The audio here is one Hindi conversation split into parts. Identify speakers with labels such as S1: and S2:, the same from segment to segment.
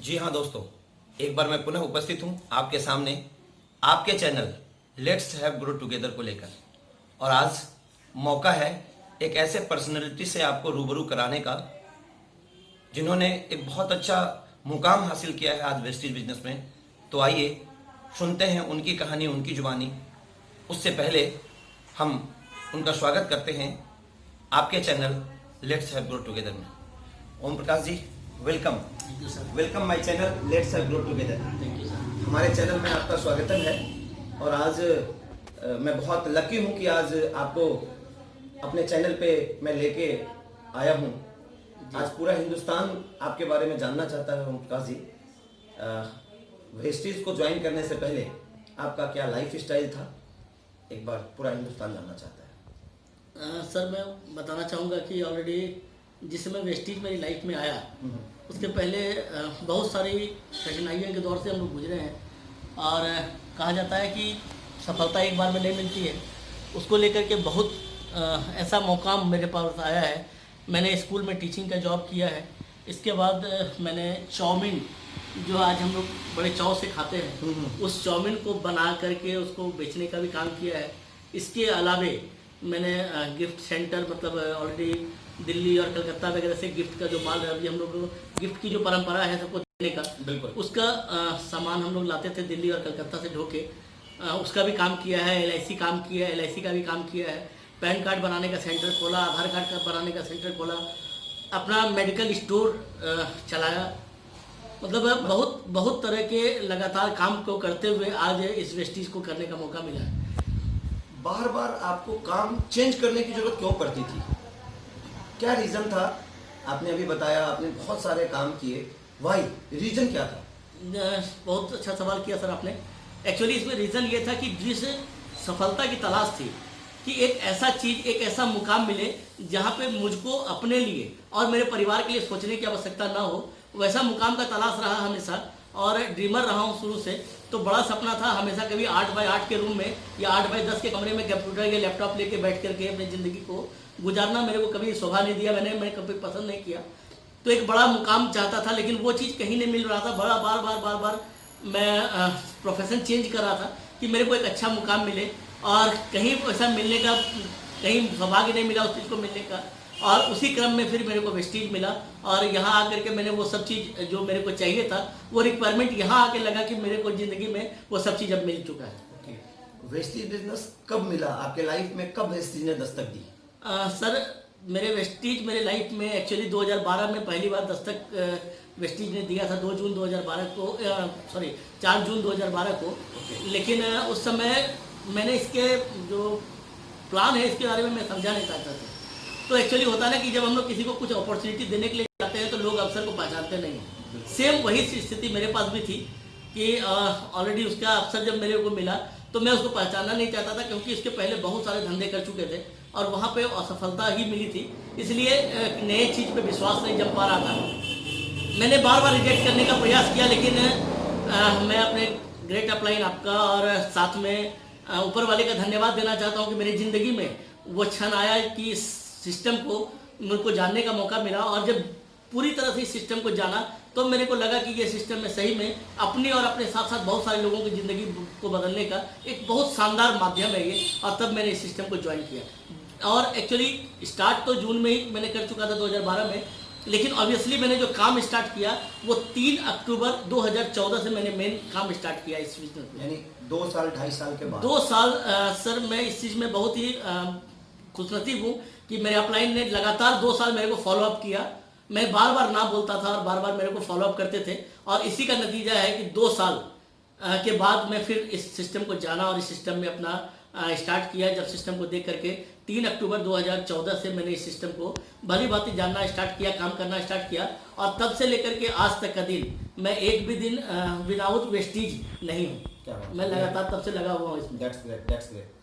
S1: जी हाँ दोस्तों, एक बार मैं पुनः उपस्थित हूँ आपके सामने आपके channel let's have grow together को लेकर। और आज मौका है एक ऐसे पर्सनैलिटी से आपको रूबरू कराने का जिन्होंने एक बहुत अच्छा मुकाम हासिल किया है आज वेस्टेज बिजनेस में। तो आइए सुनते हैं उनकी कहानी, उनकी जुबानी। उससे पहले हम उनका स्वागत करते हैं आपके channel let's have grow together में। Om Prakash ji, welcome.
S2: Thank you sir.
S1: Welcome my channel let's have grow together.
S2: Thank you sir.
S1: हमारे चैनल में आपका स्वागतम है। और आज मैं बहुत लकी हूँ कि आज आपको अपने चैनल पे मैं लेके आया हूँ। आज पूरा हिंदुस्तान आपके बारे में जानना चाहता है ओम प्रकाश जी। वेस्टीज को ज्वाइन करने से पहले आपका क्या लाइफ स्टाइल था, एक बार पूरा हिंदुस्तान जानना चाहता है।
S2: सर मैं बताना चाहूँगा कि ऑलरेडी जिस समय वेस्टीज मेरी लाइफ में आया उसके पहले बहुत सारी कठिनाइयों के दौर से हम लोग गुजरे हैं। और कहा जाता है कि सफलता एक बार में नहीं मिलती है, उसको लेकर के बहुत ऐसा मौका मेरे पास आया है। मैंने स्कूल में टीचिंग का जॉब किया है। इसके बाद मैंने चाउमीन, जो आज हम लोग बड़े चाव से खाते हैं, उस चाउमीन को बना करके उसको बेचने का भी काम किया है। इसके अलावे मैंने गिफ्ट सेंटर, मतलब ऑलरेडी दिल्ली और कलकत्ता वगैरह से गिफ्ट का जो माल है, अभी हम लोग गिफ्ट की जो परंपरा है सबको देने का,
S1: बिल्कुल
S2: उसका सामान हम लोग लाते थे दिल्ली और कलकत्ता से ढोके। उसका भी काम किया है। LIC काम किया है, LIC का भी काम किया है। पैन कार्ड बनाने का सेंटर खोला, आधार कार्ड का बनाने का सेंटर खोला, अपना मेडिकल स्टोर चलाया। मतलब बहुत बहुत तरह के लगातार काम को करते हुए आज इस वेस्टीज को करने का मौका मिला है।
S1: बार बार आपको काम चेंज करने की जरूरत क्यों पड़ती थी, क्या रीजन था? आपने अभी बताया आपने बहुत सारे काम किए, वाई रीजन क्या था?
S2: बहुत अच्छा सवाल किया सर आपने। एक्चुअली इसमें रीज़न ये था कि जिस सफलता की तलाश थी कि एक ऐसा चीज़, एक ऐसा मुकाम मिले जहाँ पे मुझको अपने लिए और मेरे परिवार के लिए सोचने की आवश्यकता ना हो, वैसा मुकाम का तलाश रहा हमेशा। और ड्रीमर रहा हूँ शुरू से। तो बड़ा सपना था हमेशा, कभी 8x8 के रूम में या 8x10 के कमरे में कंप्यूटर या लैपटॉप लेके बैठ करके अपनी ज़िंदगी को गुजारना मेरे को कभी शोभा नहीं दिया। मैंने कभी पसंद नहीं किया। तो एक बड़ा मुकाम चाहता था, लेकिन वो चीज़ कहीं नहीं मिल रहा था। बड़ा बार बार मैं प्रोफेशन चेंज कर रहा था कि मेरे को एक अच्छा मुकाम मिले, और कहीं ऐसा मिलने का कहीं सौभाग्य नहीं मिला उस चीज़ को मिलने का। और उसी क्रम में फिर मेरे को वेस्टीज मिला, और यहाँ आकर के मैंने वो सब चीज़ जो मेरे को चाहिए था, वो रिक्वायरमेंट यहाँ आके लगा कि मेरे को ज़िंदगी में वो सब चीज़ अब मिल चुका है।
S1: वेस्टीज बिजनेस कब मिला आपके लाइफ में, कब वेस्टीज ने दस्तक दी?
S2: सर मेरे वेस्टीज मेरे लाइफ में एक्चुअली 2012 में पहली बार दस्तक वेस्टीज ने दिया था। 2 जून 2012 को, सॉरी 4 जून 2012 को। लेकिन उस समय मैंने इसके जो प्लान है इसके बारे में मैं समझा नहीं पाता था। तो एक्चुअली होता है ना कि जब हम लोग किसी को कुछ अपॉर्चुनिटी देने के लिए जाते हैं तो लोग अवसर को पहचानते नहीं हैं। सेम वही स्थिति मेरे पास भी थी कि ऑलरेडी उसका अवसर जब मेरे को मिला तो मैं उसको पहचानना नहीं चाहता था, क्योंकि इसके पहले बहुत सारे धंधे कर चुके थे और वहाँ पे असफलता ही मिली थी। इसलिए नए चीज़ पे विश्वास नहीं जम पा रहा था। मैंने बार बार रिजेक्ट करने का प्रयास किया, लेकिन मैं अपने ग्रेट अपलाइन आपका और साथ में ऊपर वाले का धन्यवाद देना चाहता हूँ कि मेरी ज़िंदगी में वो क्षण आया कि इस सिस्टम को मेरे को जानने का मौका मिला। और जब पूरी तरह से इस सिस्टम को जाना तो मेरे को लगा कि ये सिस्टम में सही में अपनी और अपने साथ साथ बहुत सारे लोगों की ज़िंदगी को बदलने का एक बहुत शानदार माध्यम है ये। और तब मैंने इस सिस्टम को ज्वाइन किया। और एक्चुअली स्टार्ट तो जून में ही मैंने कर चुका था 2012 में, लेकिन ऑब्वियसली मैंने जो काम स्टार्ट किया वो 3 अक्टूबर 2014 से मैंने मेन काम स्टार्ट किया इस बिजनेस में।
S1: यानी 2 साल 2.5 साल के बाद?
S2: 2 साल सर मैं इस चीज़ में बहुत ही खुशनसीब हूँ कि मेरे अपलाइन ने लगातार 2 साल मेरे को फॉलोअप किया। मैं बार बार ना बोलता था और बार बार मेरे को फॉलोअप करते थे, और इसी का नतीजा है कि 2 साल के बाद मैं फिर इस सिस्टम को जाना और इस सिस्टम में अपना स्टार्ट किया। जब सिस्टम को देख करके 3 अक्टूबर 2014 से मैंने इस सिस्टम को भली भांति जानना स्टार्ट किया, काम करना स्टार्ट किया। और तब से लेकर के आज तक का दिन मैं एक भी दिन विदाउट वेस्टीज नहीं हूँ। मैं लगातार तब से लगा हुआ हूँ इसमें।
S1: That's great, that's great.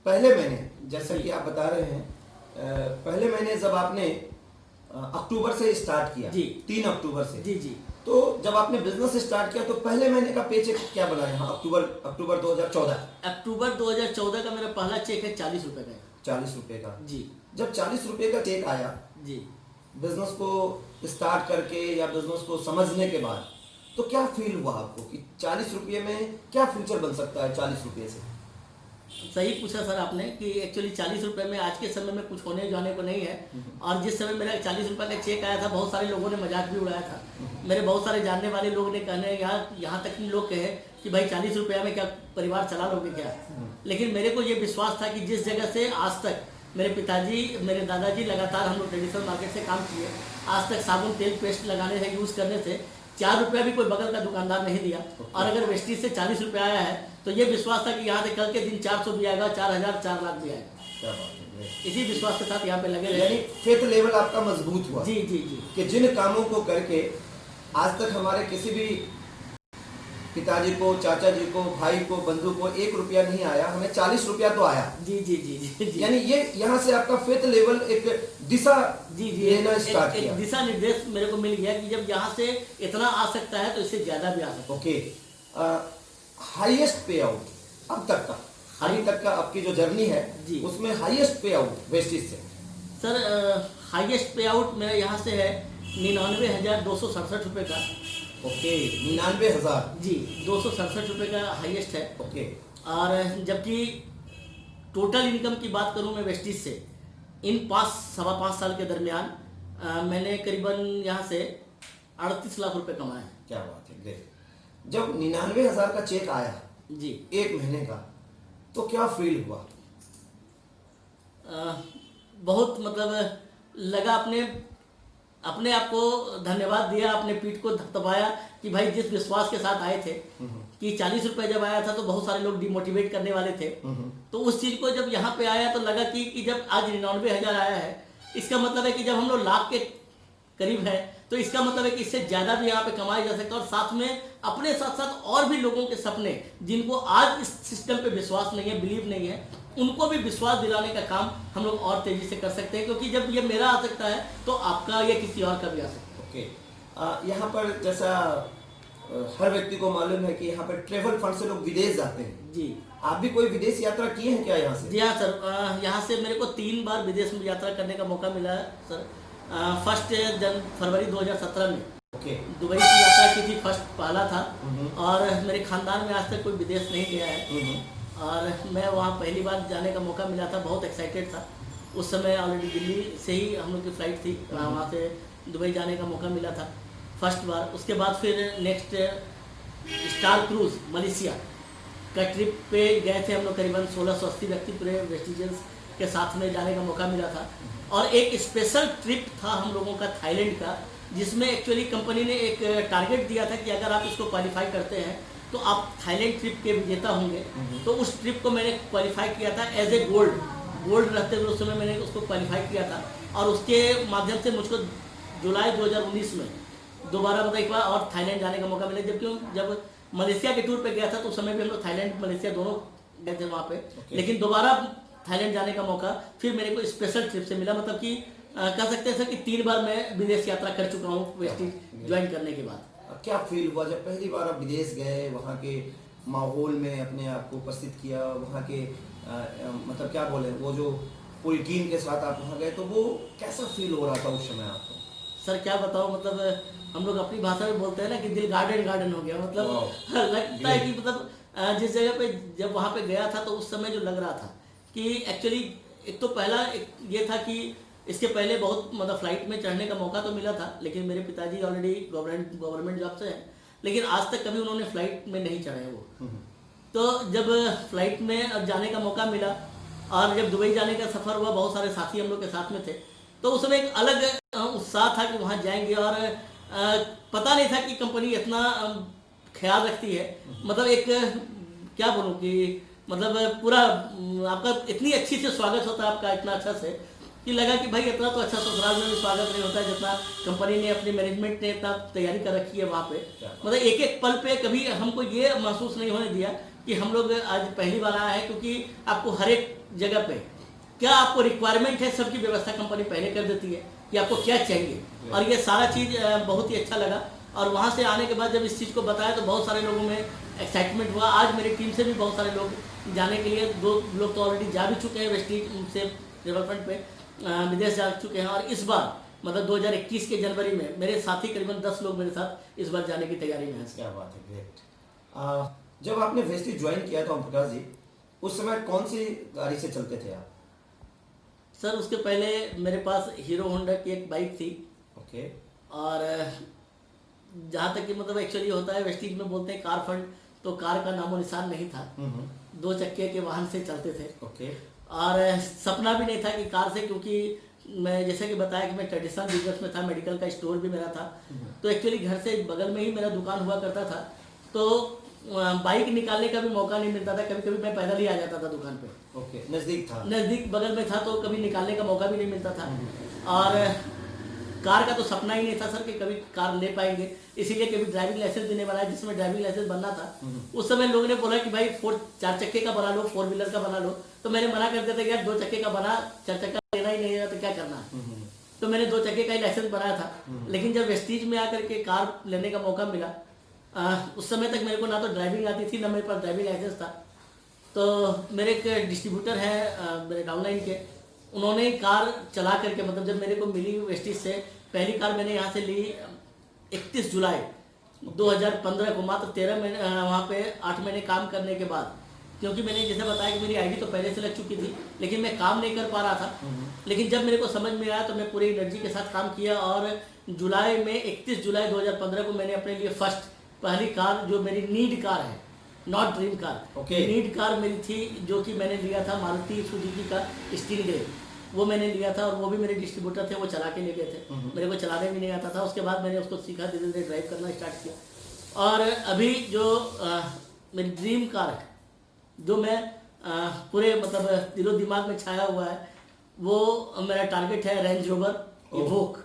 S1: पहले महीने, जैसा कि आप बता रहे हैं, पहले महीने जब आपने अक्टूबर से स्टार्ट किया,
S2: जी
S1: 3 अक्टूबर से,
S2: जी जी,
S1: तो जब आपने बिजनेस स्टार्ट किया तो पहले महीने का पेचेक क्या बना यहाँ अक्टूबर 2014?
S2: अक्टूबर 2014 का मेरा पहला चेक है 40 रुपये का।
S1: 40 रुपए का?
S2: जी।
S1: जब 40 रुपए का चेक आया
S2: जी,
S1: बिजनेस को स्टार्ट करके या बिजनेस को समझने के बाद, तो क्या फील हुआ आपको कि 40 रुपये में क्या फ्यूचर बन सकता है 40 रुपये से?
S2: सही पूछा सर आपने कि एक्चुअली 40 रुपए में आज के समय में कुछ होने जाने को नहीं है। और जिस समय मेरा 40 रुपए का चेक आया था, बहुत सारे लोगों ने मजाक भी उड़ाया था। मेरे बहुत सारे जानने वाले लोग ने कहने यहाँ तक कि लोग कहे कि भाई 40 रुपया में क्या परिवार चला लोगे क्या। लेकिन मेरे को ये विश्वास था कि जिस जगह से आज तक मेरे पिताजी, मेरे दादाजी लगातार हम लोग ट्रेडिशनल मार्केट से काम किए, आज तक साबुन तेल पेस्ट लगाने से, यूज़ करने से 4 रुपया भी कोई बगल का दुकानदार नहीं दिया। और अगर वेस्टीज से 40 रुपया आया है तो ये विश्वास था कि यहाँ से कल के दिन 400 भी आएगा, 4000, 4 लाख भी आएगा।
S1: क्या बात है।
S2: इसी विश्वास के साथ यहाँ पे लगे
S1: यानी
S2: रहे।
S1: फेथ लेवल आपका मजबूत हुआ।
S2: जी जी जी।
S1: कि जिन कामों को करके आज तक हमारे किसी भी पिताजी को, चाचा जी को, भाई को, बंधु को 1 रुपया नहीं आया, हमें 40 रुपया तो आया।
S2: जी जी जी जी जी।
S1: यानी ये यहाँ से आपका फेथ लेवल एक दिशा
S2: जी जी
S1: लेना स्टार्ट किया।
S2: एक दिशा निर्देश मेरे को मिल गया कि जब यहाँ से इतना आ सकता है तो इससे ज्यादा भी आ सकता है।
S1: ओके, हाईएस्ट पे आउट अब तक का, अभी तक का आपकी जो जर्नी है
S2: जी।
S1: उसमें हाईएस्ट पे आउट वेस्टिज से?
S2: सर हाईएस्ट पे आउट मेरा यहाँ से है 99,267 रुपये का।
S1: ओके, 99,000।
S2: जी, 267 रुपये का हाईएस्ट है।
S1: ओके।
S2: और जबकि टोटल इनकम की बात करूँ मैं वेस्टिज से, इन 5-5.5 साल के दरमियान मैंने करीबन यहाँ से 38 लाख रुपए कमाए हैं।
S1: क्या बात है, ग्रेट। जब 99,000 का चेक आया
S2: जी,
S1: 1 महीने का, तो क्या फील हुआ?
S2: बहुत मतलब लगा, अपने आप को धन्यवाद दिया, अपने पीठ को थपथपाया कि भाई जिस विश्वास के साथ आए थे कि 40 रुपए जब आया था तो बहुत सारे लोग डिमोटिवेट करने वाले थे। तो उस चीज को जब यहाँ पे आया तो लगा कि जब आज 99,000 आया है, इसका मतलब है कि जब हम लोग लाख के करीब है तो इसका मतलब है कि इससे ज्यादा भी यहाँ पे कमाया जा सकता है। और साथ में अपने साथ साथ और भी लोगों के सपने, जिनको आज इस सिस्टम पे विश्वास नहीं है, बिलीव नहीं है, उनको भी विश्वास दिलाने का काम हम लोग और तेजी से कर सकते हैं। क्योंकि जब ये मेरा आ सकता है तो आपका या किसी और का भी आ सकता है।
S1: ओके, यहाँ पर जैसा हर व्यक्ति को मालूम है कि यहाँ पर ट्रेवल फंड से लोग विदेश जाते हैं।
S2: जी,
S1: आप भी कोई विदेश यात्रा किए हैं क्या यहाँ से?
S2: जी हाँ सर, यहाँ से मेरे को 3 बार विदेश में यात्रा करने का मौका मिला है सर। फर्स्ट फरवरी 2017 में
S1: ओके।
S2: दुबई की यात्रा की थी, फर्स्ट पहला था। और मेरे खानदान में आज तक कोई विदेश नहीं गया है और मैं वहाँ पहली बार जाने का मौका मिला था, बहुत एक्साइटेड था। उस समय ऑलरेडी दिल्ली से ही हम लोग की फ़्लाइट थी, वहाँ से दुबई जाने का मौका मिला था फर्स्ट बार। उसके बाद फिर नेक्स्ट स्टार क्रूज मलेशिया का ट्रिप पे गए थे हम लोग, करीबन 1680 व्यक्ति पूरे वेस्टिजियंस के साथ में जाने का मौका मिला था। और एक स्पेशल ट्रिप था हम लोगों का थाईलैंड का, जिसमें एक्चुअली कंपनी ने एक टारगेट दिया था कि अगर आप इसको क्वालिफाई करते हैं तो आप थाईलैंड ट्रिप के विजेता होंगे। तो उस ट्रिप को मैंने क्वालिफाई किया था एज ए गोल्ड रहते हुए, उस समय मैंने उसको क्वालिफाई किया था। और उसके माध्यम से मुझको जुलाई 2019 में दोबारा मतलब एक बार और थाईलैंड जाने का मौका मिला। जब मलेशिया के टूर पे गया था तो उस समय भी हम लोग थाईलैंड मलेशिया दोनों गए थे वहाँ पे। लेकिन दोबारा थाईलैंड जाने का मौका फिर मेरे को स्पेशल ट्रिप से मिला। मतलब कि कह सकते हैं सर कि 3 बार मैं विदेश यात्रा कर चुका हूँ वेस्टिज ज्वाइन करने के बाद।
S1: क्या फील हुआ जब पहली बार आप विदेश गए, वहाँ के माहौल में अपने आप को उपस्थित किया, वहाँ के मतलब क्या बोले, वो जो पूरी टीम के साथ आप वहाँ गए, तो वो कैसा फील हो रहा था उस समय आपको?
S2: सर क्या बताओ, मतलब हम लोग अपनी भाषा में बोलते हैं ना कि दिल गार्डन हो गया। मतलब लगता है कि मतलब जिस जगह पे जब वहाँ पे गया था तो उस समय जो लग रहा था कि एक्चुअली एक तो पहला ये था कि इसके पहले बहुत मतलब फ्लाइट में चढ़ने का मौका तो मिला था, लेकिन मेरे पिताजी ऑलरेडी गवर्नमेंट जॉब से हैं, लेकिन आज तक कभी उन्होंने फ्लाइट में नहीं चढ़े वो। तो जब फ्लाइट में जाने का मौका मिला और जब दुबई जाने का सफ़र हुआ, बहुत सारे साथी हम लोग के साथ में थे, तो उस समय एक अलग उत्साह था कि वहाँ जाएंगे। और पता नहीं था कि कंपनी इतना ख्याल रखती है। मतलब एक क्या बोलूँ कि मतलब पूरा आपका इतनी अच्छी से स्वागत होता है आपका, इतना अच्छा से कि लगा कि भाई इतना तो अच्छा ससुराल में भी स्वागत नहीं होता है जितना कंपनी ने, अपनी मैनेजमेंट ने इतना तैयारी कर रखी है वहाँ पे। मतलब एक एक पल पे कभी हमको ये महसूस नहीं होने दिया कि हम लोग आज पहली बार आए हैं, क्योंकि आपको हर एक जगह पे क्या आपको रिक्वायरमेंट है सबकी व्यवस्था कंपनी पहले कर देती है कि आपको क्या चाहिए। और ये सारा चीज़ बहुत ही अच्छा लगा। और वहाँ से आने के बाद जब इस चीज़ को बताया तो बहुत सारे लोगों में एक्साइटमेंट हुआ। आज मेरी टीम से भी बहुत सारे लोग जाने के लिए, 2 लोग तो ऑलरेडी जा भी चुके हैं वेस्टिज से डेवलपमेंट पे विदेश जा चुके हैं। और इस बार मतलब 2021 के जनवरी में मेरे साथी करीबन 10 लोग मेरे साथ इस बार जाने की तैयारी में हैं।
S3: क्या बात है, ग्रेट। जब आपने वेस्टीज ज्वाइन किया था ओम प्रकाश जी, उस समय कौन सी गाड़ी से चलते थे आप?
S2: सर उसके पहले मेरे पास हीरो होंडा की एक बाइक थी।
S3: ओके।
S2: और जहाँ तक कि मतलब एक्चुअली होता है वेस्टीज में बोलते हैं कार फंड, तो कार का नामो निशान नहीं था। 2 चक्के के वाहन से चलते थे।
S3: ओके।
S2: और सपना भी नहीं था कि कार से, क्योंकि मैं जैसे कि बताया कि मैं ट्रेडिशनल बिजनेस में था, मेडिकल का स्टोर भी मेरा था। तो एक्चुअली घर से बगल में ही मेरा दुकान हुआ करता था, तो बाइक निकालने का भी मौका नहीं मिलता था। कभी कभी मैं पैदल ही आ जाता था दुकान पे।
S3: ओके, नजदीक था।
S2: नज़दीक बगल में था, तो कभी निकालने का मौका भी नहीं मिलता था। और कार का तो सपना ही नहीं था सर कि कभी कार ले पाएंगे, इसीलिए कभी ड्राइविंग लाइसेंस भी नहीं बनाया। जिसमें ड्राइविंग लाइसेंस बनना था उस समय लोगों ने बोला कि भाई 4 चक्के का बना लो, 4 व्हीलर का बना लो। तो मैंने मना कर दिया था कि यार 2 चक्के का बना, 4 चक्का लेना ही नहीं है तो क्या करना है। तो मैंने 2 चक्के का ही लाइसेंस बनाया था। लेकिन जब वेस्टीज में आकर के कार लेने का मौका मिला, उस समय तक मेरे को ना तो ड्राइविंग आती थी, ना मेरे पास ड्राइविंग लाइसेंस था। तो मेरे एक डिस्ट्रीब्यूटर हैं मेरे डाउनलाइन के, उन्होंने कार चला करके, मतलब जब मेरे को मिली वेस्टीज से, पहली कार मैंने यहाँ से ली 31 जुलाई 2015 को, मात्र 13 महीने वहाँ पे 8 महीने काम करने के बाद। क्योंकि मैंने जैसे बताया कि मेरी आईडी तो पहले से लग चुकी थी, लेकिन मैं काम नहीं कर पा रहा था। लेकिन जब मेरे को समझ में आया तो मैं पूरी एनर्जी के साथ काम किया, और जुलाई में 31 जुलाई 2015 को मैंने अपने लिए फर्स्ट पहली कार, जो मेरी नीड कार है, not dream car, need car मेरी थी, जो कि मैंने लिया था मारुति सुजुकी का स्टील ग्रे, वो मैंने लिया था। और वो भी मेरे डिस्ट्रीब्यूटर थे, वो चला के ले गए थे। मेरे को चलाने भी नहीं आता था। उसके बाद मैंने उसको सीखा, धीरे धीरे ड्राइव करना स्टार्ट किया। और अभी जो मेरी ड्रीम कार है, जो मैं पूरे मतलब दिलो दिमाग में छाया हुआ है, वो मेरा टारगेट है रेंज रोवर इवोक,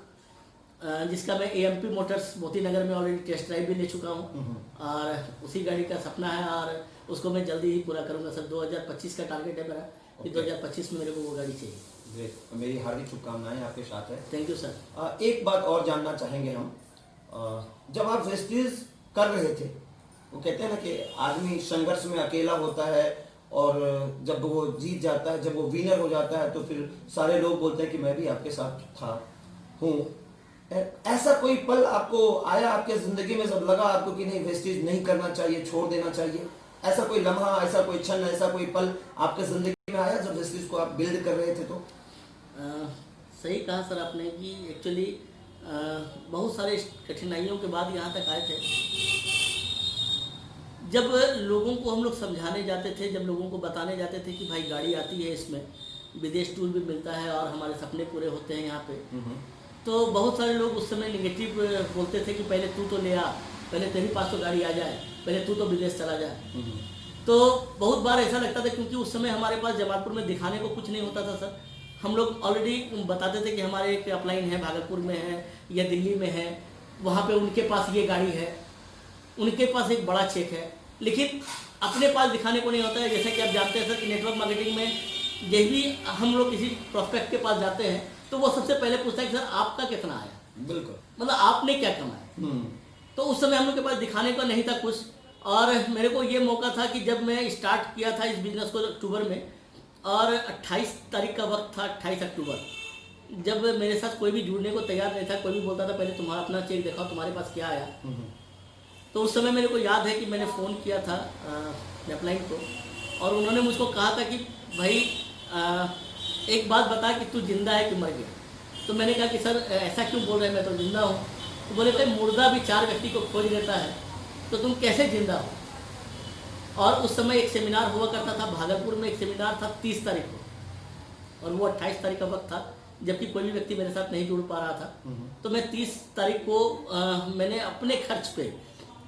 S2: जिसका मैं एएमपी मोटर्स मोती नगर में ऑलरेडी टेस्ट ड्राइव भी ले चुका हूँ। और उसी गाड़ी का सपना है, और उसको मैं जल्दी ही पूरा करूँगा सर। 2025 का टारगेट है मेरा कि 2025 में मेरे को वो गाड़ी चाहिए।
S3: ग्रेट, मेरी हार्दिक शुभकामनाएं आपके साथ है।
S2: Thank you sir.
S3: एक बात और जानना चाहेंगे हम, जब आप वेस्टीज कर रहे थे, वो कहते हैं ना कि आदमी संघर्ष में अकेला होता है, और जब वो जीत जाता है, जब वो विनर हो जाता है, तो फिर सारे लोग बोलते हैं कि मैं भी आपके साथ था हूँ। ऐसा कोई पल आपको आया आपके जिंदगी में, जब लगा आपको कि नहीं वेस्टीज नहीं करना चाहिए, छोड़ देना चाहिए? ऐसा कोई लम्हा, ऐसा कोई क्षण, ऐसा कोई पल आपके जिंदगी में आया जब वेस्टीज को आप बिल्ड कर रहे थे? तो
S2: सही कहा सर आपने कि एक्चुअली बहुत सारे कठिनाइयों के बाद यहाँ तक आए थे। जब लोगों को हम लोग समझाने जाते थे, जब लोगों को बताने जाते थे कि भाई गाड़ी आती है, इसमें विदेश टूर भी मिलता है और हमारे सपने पूरे होते हैं यहाँ पे, तो बहुत सारे लोग उस समय निगेटिव बोलते थे कि पहले तू तो ले आ, पहले तेरे पास तो गाड़ी आ जाए, पहले तू तो विदेश चला जाए। तो बहुत बार ऐसा लगता था, क्योंकि उस समय हमारे पास जमालपुर में दिखाने को कुछ नहीं होता था सर। हम लोग ऑलरेडी बताते थे कि हमारे एक अपलाइन है, भागलपुर में है या दिल्ली में है, वहाँ पे उनके पास ये गाड़ी है, उनके पास एक बड़ा चेक है, लेकिन अपने पास दिखाने को नहीं होता है। जैसे कि आप जानते हैं सर कि नेटवर्क मार्केटिंग में जब भी हम लोग किसी प्रोस्पेक्ट के पास जाते हैं, तो वो सबसे पहले पूछता है कि सर आपका कितना आया,
S3: बिल्कुल,
S2: मतलब आपने क्या कमाया। तो उस समय हम लोग के पास दिखाने का नहीं था कुछ। और मेरे को ये मौका था कि जब मैं स्टार्ट किया था इस बिजनेस को अक्टूबर में, और 28 तारीख का वक्त था, 28 अक्टूबर, जब मेरे साथ कोई भी जुड़ने को तैयार नहीं था। कोई भी बोलता था पहले तुम्हारा अपना चेक दिखाओ, तुम्हारे पास क्या आया। तो उस समय मेरे को याद है कि मैंने फ़ोन किया था अपलाइन को, और उन्होंने मुझको कहा था कि भाई एक बात बता कि तू जिंदा है कि मर गया। तो मैंने कहा कि सर ऐसा क्यों बोल रहे हैं, मैं तो जिंदा हूँ। तो बोले भाई मुर्दा भी 4 व्यक्ति को खोज लेता है, तो तुम कैसे जिंदा हो। और उस समय एक सेमिनार हुआ करता था भागलपुर में, एक सेमिनार था 30 तारीख को, और वो 28 तारीख का वक्त था, जबकि कोई भी व्यक्ति मेरे साथ नहीं जुड़ पा रहा था। तो मैं 30 तारीख को मैंने अपने खर्च पे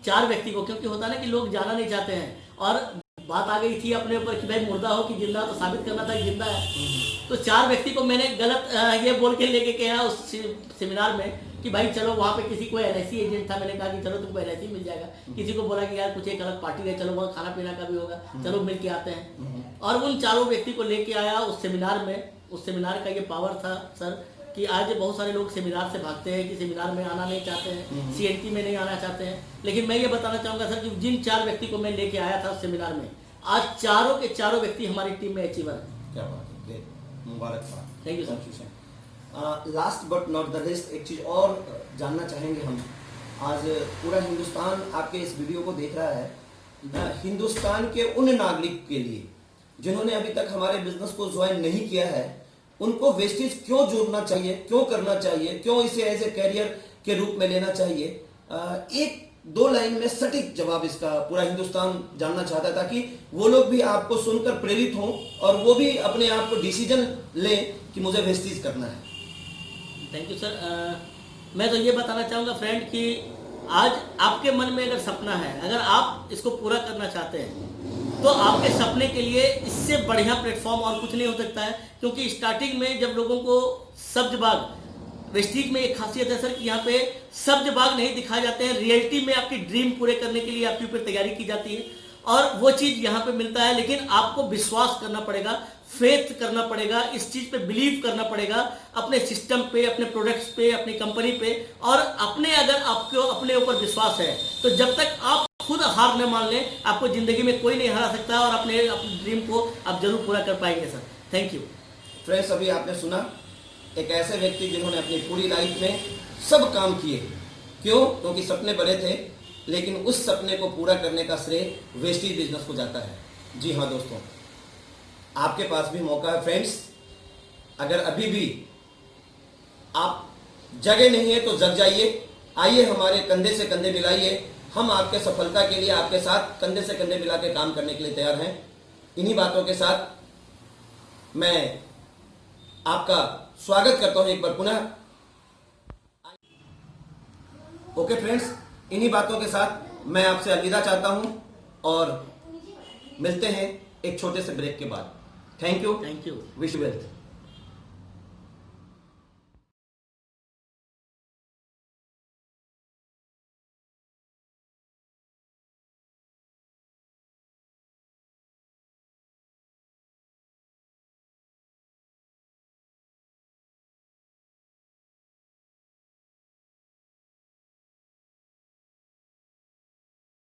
S2: 4 व्यक्ति को, क्योंकि होता ना कि लोग जाना नहीं चाहते हैं, और बात आ गई थी अपने ऊपर कि भाई मुर्दा हो कि जिंदा, तो साबित करना था कि जिंदा है। तो 4 व्यक्ति को मैंने गलत ये बोल के लेके गया उस सेमिनार में कि भाई चलो, वहाँ पे किसी कोई LIC एजेंट था, मैंने कहा कि चलो तुमको LIC मिल जाएगा। किसी को बोला कि यार कुछ एक अलग पार्टी है, चलो वहाँ खाना पीना का भी होगा, चलो मिल के आते हैं। और उन 4 व्यक्ति को लेके आया उस सेमिनार में। उस सेमिनार का ये पावर था सर कि आज बहुत सारे लोग सेमिनार से भागते हैं कि सेमिनार में आना नहीं चाहते हैं, CNT में नहीं आना चाहते हैं। लेकिन मैं ये बताना चाहूँगा सर कि जिन 4 व्यक्ति को मैं लेके आया था उस सेमिनार में, आज चारों के चारों व्यक्ति हमारी टीम में अचीवर हैं।
S3: क्या बात है, मुबारकबाद।
S2: Thank you sir.
S3: Last but not the list एक चीज़ और जानना चाहेंगे हम। आज पूरा हिंदुस्तान आपके इस वीडियो को देख रहा है। हिंदुस्तान के उन नागरिक के लिए जिन्होंने अभी तक हमारे बिजनेस को ज्वाइन नहीं किया है, उनको वेस्टेज क्यों जोड़ना चाहिए, क्यों करना चाहिए, क्यों इसे एज ए कैरियर के रूप में लेना चाहिए? एक दो लाइन में सटीक जवाब इसका पूरा हिंदुस्तान जानना चाहता है, ताकि वो लोग भी आपको सुनकर प्रेरित हों और वो भी अपने आप को डिसीजन लें कि मुझे वेस्टेज करना है।
S2: Thank you sir. मैं तो ये बताना चाहूँगा फ्रेंड कि आज आपके मन में अगर सपना है, अगर आप इसको पूरा करना चाहते हैं, तो आपके सपने के लिए इससे बढ़िया प्लेटफॉर्म और कुछ नहीं हो सकता है। क्योंकि स्टार्टिंग में जब लोगों को सब्ज बाग, वेस्टीज में एक खासियत है सर कि यहाँ पे सब्ज बाग नहीं दिखाए जाते हैं, रियलिटी में आपकी ड्रीम पूरे करने के लिए आपके ऊपर तैयारी की जाती है और वो चीज़ यहाँ पे मिलता है। लेकिन आपको विश्वास करना पड़ेगा, फेथ करना पड़ेगा, इस चीज़ पे बिलीव करना पड़ेगा, अपने सिस्टम पे, अपने प्रोडक्ट्स पे, अपनी कंपनी पे, और अपने अगर आपको अपने ऊपर विश्वास है तो जब तक आप खुद हार न मान लें, आपको जिंदगी में कोई नहीं हरा सकता और अपने ड्रीम को आप जरूर पूरा कर पाएंगे सर। थैंक यू
S3: फ्रेंड्स, अभी आपने सुना एक ऐसे व्यक्ति जिन्होंने अपनी पूरी लाइफ में सब काम किए। क्यों? क्योंकि सपने बड़े थे, लेकिन उस सपने को पूरा करने का श्रेय वेस्टेज बिजनेस को जाता है। जी हाँ दोस्तों, आपके पास भी मौका है फ्रेंड्स। अगर अभी भी आप जगह नहीं है तो जग जाइए, आइए हमारे कंधे से कंधे मिलाइए। हम आपके सफलता के लिए आपके साथ कंधे से कंधे मिला के काम करने के लिए तैयार हैं। इन्हीं बातों के साथ मैं आपका स्वागत करता हूं एक बार पुनः। ओके फ्रेंड्स, इन्हीं बातों के साथ मैं आपसे अलविदा चाहता हूं और मिलते हैं एक छोटे से ब्रेक के बाद। Thank you.
S2: Thank you.
S3: Wish wealth.